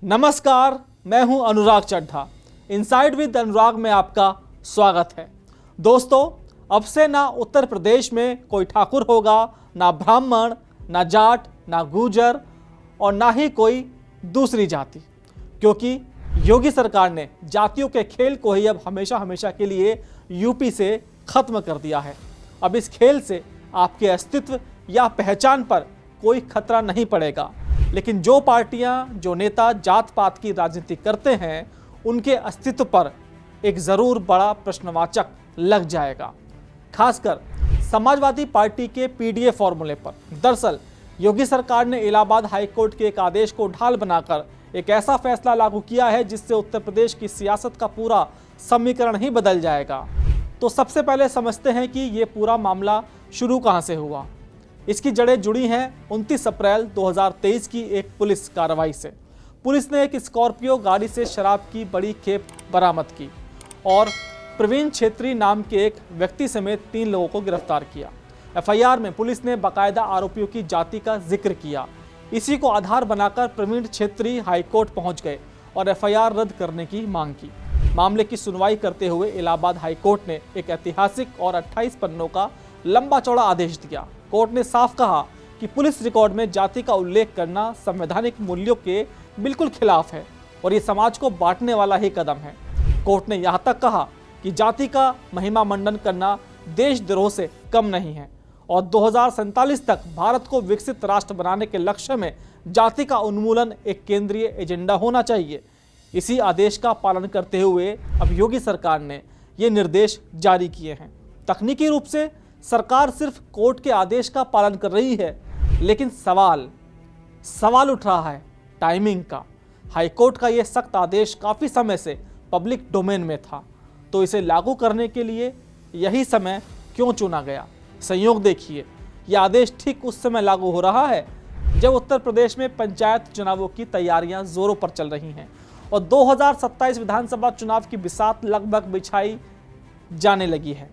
नमस्कार, मैं हूं अनुराग चड्ढा। इनसाइड विद अनुराग में आपका स्वागत है। दोस्तों, अब से ना उत्तर प्रदेश में कोई ठाकुर होगा, ना ब्राह्मण, ना जाट, ना गुर्जर और ना ही कोई दूसरी जाति, क्योंकि योगी सरकार ने जातियों के खेल को ही अब हमेशा हमेशा के लिए यूपी से खत्म कर दिया है। अब इस खेल से आपके अस्तित्व या पहचान पर कोई खतरा नहीं पड़ेगा, लेकिन जो पार्टियां, जो नेता जात पात की राजनीति करते हैं, उनके अस्तित्व पर एक जरूर बड़ा प्रश्नवाचक लग जाएगा। खासकर समाजवादी पार्टी के पीडीए फॉर्मूले पर। दरअसल योगी सरकार ने इलाहाबाद हाईकोर्ट के एक आदेश को ढाल बनाकर एक ऐसा फैसला लागू किया है जिससे उत्तर प्रदेश की सियासत का पूरा समीकरण ही बदल जाएगा। तो सबसे पहले समझते हैं कि ये पूरा मामला शुरू कहां से हुआ। इसकी जड़ें जुड़ी हैं 29 अप्रैल 2023 की एक पुलिस कार्रवाई से। पुलिस ने एक स्कॉर्पियो गाड़ी से शराब की बड़ी खेप बरामद की और प्रवीण छेत्री नाम के एक व्यक्ति समेत 3 लोगों को गिरफ्तार किया। एफआईआर में पुलिस ने बाकायदा आरोपियों की जाति का जिक्र किया। इसी को आधार बनाकर प्रवीण छेत्री हाईकोर्ट पहुंच गए और एफआईआर रद्द करने की मांग की। मामले की सुनवाई करते हुए इलाहाबाद हाईकोर्ट ने एक ऐतिहासिक और 28 पन्नों का लंबा चौड़ा आदेश दिया। कोर्ट ने साफ कहा कि पुलिस रिकॉर्ड में जाति का उल्लेख करना संवैधानिक मूल्यों के बिल्कुल खिलाफ है और ये समाज को बांटने वाला ही कदम है। कोर्ट ने यहाँ तक कहा कि जाति का महिमा मंडन करना देशद्रोह से कम नहीं है और 2047 तक भारत को विकसित राष्ट्र बनाने के लक्ष्य में जाति का उन्मूलन एक केंद्रीय एजेंडा होना चाहिए। इसी आदेश का पालन करते हुए अब योगी सरकार ने ये निर्देश जारी किए हैं। तकनीकी रूप से सरकार सिर्फ कोर्ट के आदेश का पालन कर रही है, लेकिन सवाल उठ रहा है टाइमिंग का। हाईकोर्ट का यह सख्त आदेश काफ़ी समय से पब्लिक डोमेन में था, तो इसे लागू करने के लिए यही समय क्यों चुना गया? संयोग देखिए, यह आदेश ठीक उस समय लागू हो रहा है जब उत्तर प्रदेश में पंचायत चुनावों की तैयारियां जोरों पर चल रही हैं और 2027 विधानसभा चुनाव की बिसात लगभग बिछाई जाने लगी है।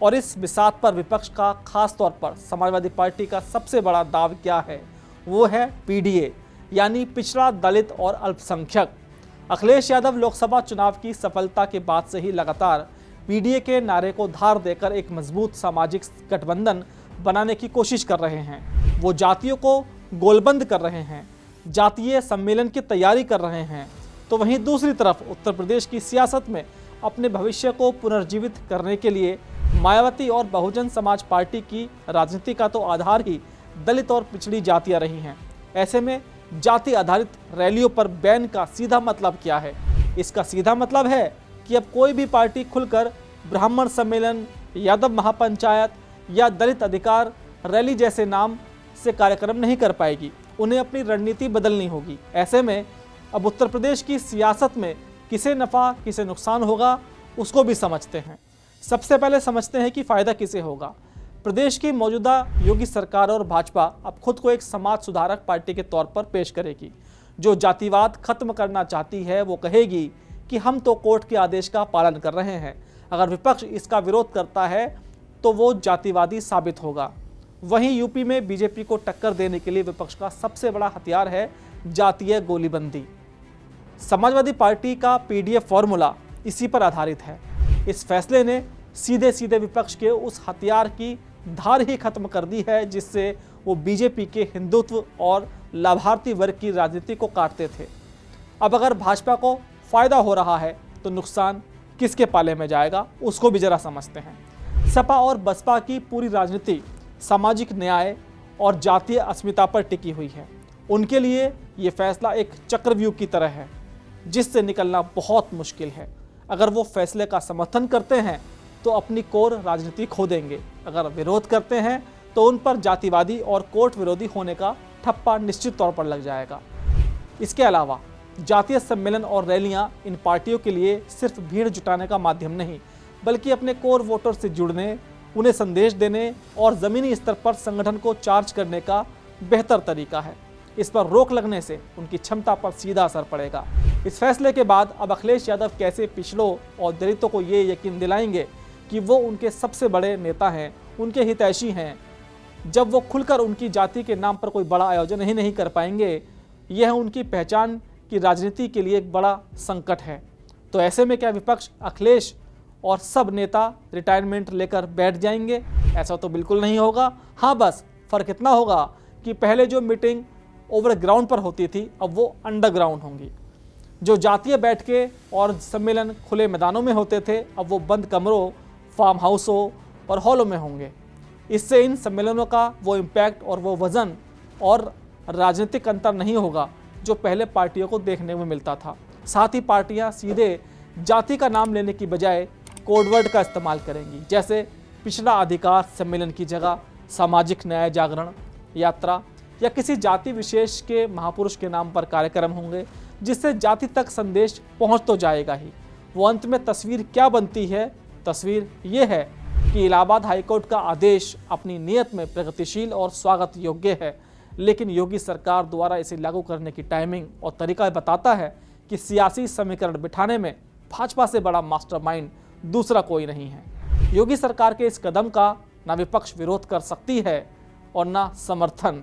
और इस बिसात पर विपक्ष का, खास तौर पर समाजवादी पार्टी का सबसे बड़ा दाव क्या है? वो है पीडीए, यानी पिछड़ा, दलित और अल्पसंख्यक। अखिलेश यादव लोकसभा चुनाव की सफलता के बाद से ही लगातार पीडीए के नारे को धार देकर एक मजबूत सामाजिक गठबंधन बनाने की कोशिश कर रहे हैं। वो जातियों को गोलबंद कर रहे हैं, जातीय सम्मेलन की तैयारी कर रहे हैं। तो वहीं दूसरी तरफ उत्तर प्रदेश की सियासत में अपने भविष्य को पुनर्जीवित करने के लिए मायावती और बहुजन समाज पार्टी की राजनीति का तो आधार ही दलित और पिछड़ी जातियां रही हैं। ऐसे में जाति आधारित रैलियों पर बैन का सीधा मतलब क्या है? इसका सीधा मतलब है कि अब कोई भी पार्टी खुलकर ब्राह्मण सम्मेलन, यादव महापंचायत या दलित अधिकार रैली जैसे नाम से कार्यक्रम नहीं कर पाएगी। उन्हें अपनी रणनीति बदलनी होगी। ऐसे में अब उत्तर प्रदेश की सियासत में किसे नफ़ा किसे नुकसान होगा, उसको भी समझते हैं। सबसे पहले समझते हैं कि फ़ायदा किसे होगा। प्रदेश की मौजूदा योगी सरकार और भाजपा अब खुद को एक समाज सुधारक पार्टी के तौर पर पेश करेगी। जो जातिवाद खत्म करना चाहती है वो कहेगी कि हम तो कोर्ट के आदेश का पालन कर रहे हैं। अगर विपक्ष इसका विरोध करता है तो वो जातिवादी साबित होगा। वहीं यूपी में बीजेपी को टक्कर देने के लिए विपक्ष का सबसे बड़ा हथियार है जातीय गोलीबंदी। समाजवादी पार्टी का पीडीए फॉर्मूला इसी पर आधारित है। इस फैसले ने सीधे सीधे विपक्ष के उस हथियार की धार ही खत्म कर दी है जिससे वो बीजेपी के हिंदुत्व और लाभार्थी वर्ग की राजनीति को काटते थे। अब अगर भाजपा को फायदा हो रहा है तो नुकसान किसके पाले में जाएगा, उसको भी जरा समझते हैं। सपा और बसपा की पूरी राजनीति सामाजिक न्याय और जातीय अस्मिता पर टिकी हुई है। उनके लिए ये फैसला एक चक्रव्यूह की तरह है जिससे निकलना बहुत मुश्किल है। अगर वो फैसले का समर्थन करते हैं तो अपनी कोर राजनीति खो देंगे। अगर विरोध करते हैं तो उन पर जातिवादी और कोर्ट विरोधी होने का ठप्पा निश्चित तौर पर लग जाएगा। इसके अलावा जातीय सम्मेलन और रैलियां इन पार्टियों के लिए सिर्फ भीड़ जुटाने का माध्यम नहीं, बल्कि अपने कोर वोटर से जुड़ने, उन्हें संदेश देने और ज़मीनी स्तर पर संगठन को चार्ज करने का बेहतर तरीका है। इस पर रोक लगने से उनकी क्षमता पर सीधा असर पड़ेगा। इस फैसले के बाद अब अखिलेश यादव कैसे पिछड़ों और दलितों को ये यकीन दिलाएंगे कि वो उनके सबसे बड़े नेता हैं, उनके हितैषी हैं, जब वो खुलकर उनकी जाति के नाम पर कोई बड़ा आयोजन ही नहीं कर पाएंगे। यह उनकी पहचान कि राजनीति के लिए एक बड़ा संकट है। तो ऐसे में क्या विपक्ष, अखिलेश और सब नेता रिटायरमेंट लेकर बैठ जाएंगे? ऐसा तो बिल्कुल नहीं होगा। हाँ, बस फर्क इतना होगा कि पहले जो मीटिंग ओवर ग्राउंड पर होती थी, अब वो अंडरग्राउंड होंगी। जो जातीय बैठकें और सम्मेलन खुले मैदानों में होते थे, अब वो बंद कमरों, फार्म हाउसों और हॉलों में होंगे। इससे इन सम्मेलनों का वो इम्पैक्ट और वो वज़न और राजनीतिक अंतर नहीं होगा जो पहले पार्टियों को देखने में मिलता था। साथ ही पार्टियां सीधे जाति का नाम लेने की बजाय कोडवर्ड का इस्तेमाल करेंगी, जैसे पिछड़ा अधिकार सम्मेलन की जगह सामाजिक न्याय जागरण यात्रा या किसी जाति विशेष के महापुरुष के नाम पर कार्यक्रम होंगे, जिससे जाति तक संदेश पहुंच तो जाएगा ही। वो अंत में तस्वीर क्या बनती है? तस्वीर ये है कि इलाहाबाद हाईकोर्ट का आदेश अपनी नीयत में प्रगतिशील और स्वागत योग्य है, लेकिन योगी सरकार द्वारा इसे लागू करने की टाइमिंग और तरीका बताता है कि सियासी समीकरण बिठाने में भाजपा से बड़ा मास्टरमाइंड दूसरा कोई नहीं है। योगी सरकार के इस कदम का ना विपक्ष विरोध कर सकती है और ना समर्थन।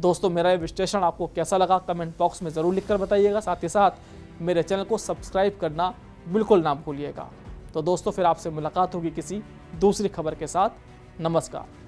दोस्तों, मेरा ये विश्लेषण आपको कैसा लगा कमेंट बॉक्स में ज़रूर लिखकर बताइएगा। साथ ही साथ मेरे चैनल को सब्सक्राइब करना बिल्कुल ना भूलिएगा। तो दोस्तों, फिर आपसे मुलाकात होगी किसी दूसरी खबर के साथ। नमस्कार।